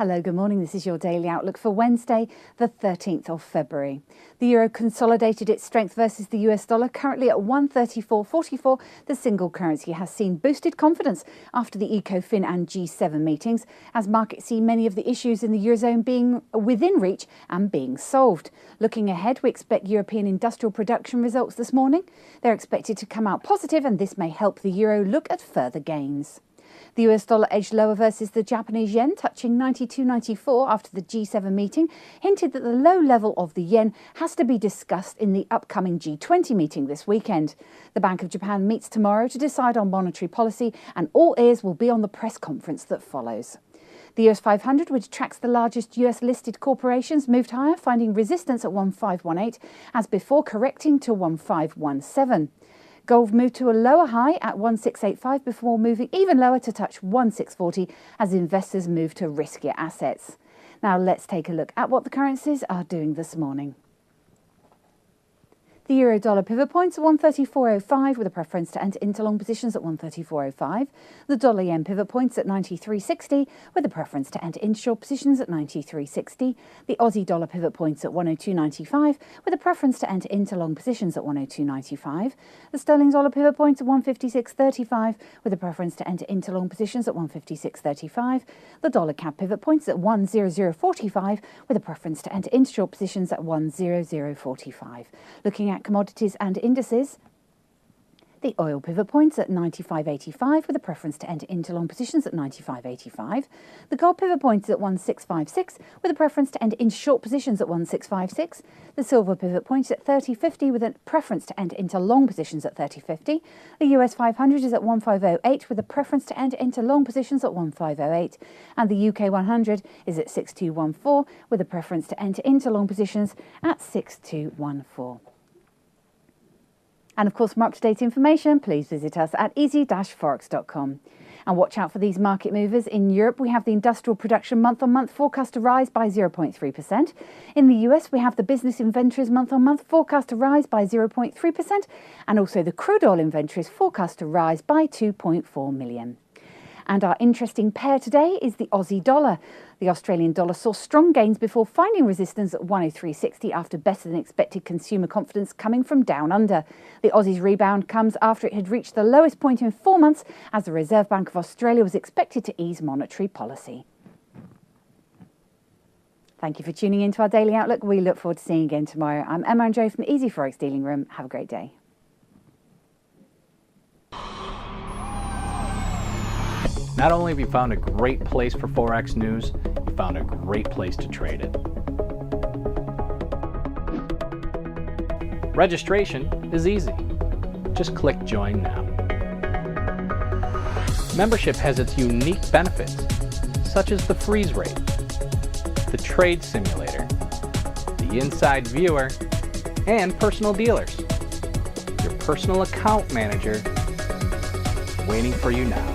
Hello, good morning. This is your daily outlook for Wednesday, the 13th of February. The euro consolidated its strength versus the US dollar, currently at 134.44. The single currency has seen boosted confidence after the ECOFIN and G7 meetings, as markets see many of the issues in the eurozone being within reach and being solved. Looking ahead, we expect European industrial production results this morning. They're expected to come out positive, and this may help the euro look at further gains. The US dollar edged lower versus the Japanese yen, touching 92.94 after the G7 meeting, hinted that the low level of the yen has to be discussed in the upcoming G20 meeting this weekend. The Bank of Japan meets tomorrow to decide on monetary policy, and all ears will be on the press conference that follows. The US 500, which tracks the largest US-listed corporations, moved higher, finding resistance at 1518 as before correcting to 1517. Gold moved to a lower high at 1685 before moving even lower to touch 1640 as investors move to riskier assets. Now let's take a look at what the currencies are doing this morning. The euro-dollar pivot points at 134.05 with a preference to enter into long positions at 134.05. The dollar-yen pivot points at 93.60 with a preference to enter into short positions at 93.60. The Aussie dollar pivot points at 102.95 with a preference to enter into long positions at 102.95. The sterling dollar pivot points at 156.35 with a preference to enter into long positions at 156.35. The dollar CAD pivot points at 100.45 with a preference to enter into short positions at 100.45. Looking at commodities and indices, the oil pivot points at 95.85 with a preference to enter into long positions at 95.85. The gold pivot points at 1656 with a preference to enter into short positions at 1656. The silver pivot points at 30.50 with a preference to enter into long positions at 30.50. The US 500 is at 1508 with a preference to enter into long positions at 1508. And the UK 100 is at 6214 with a preference to enter into long positions at 6214. And of course, for more up-to-date information, please visit us at easy-forex.com. And watch out for these market movers. In Europe, we have the industrial production month-on-month forecast to rise by 0.3%. In the US, we have the business inventories month-on-month forecast to rise by 0.3%. And also the crude oil inventories forecast to rise by 2.4 million. And our interesting pair today is the Aussie dollar. The Australian dollar saw strong gains before finding resistance at 103.60 after better than expected consumer confidence coming from down under. The Aussie's rebound comes after it had reached the lowest point in 4 months as the Reserve Bank of Australia was expected to ease monetary policy. Thank you for tuning in to our Daily Outlook. We look forward to seeing you again tomorrow. I'm Emma and Joe from the Easy Forex Dealing Room. Have a great day. Not only have you found a great place for Forex news, you found a great place to trade it. Registration is easy. Just click Join Now. Membership has its unique benefits, such as the freeze rate, the trade simulator, the inside viewer, and personal dealers. Your personal account manager waiting for you now.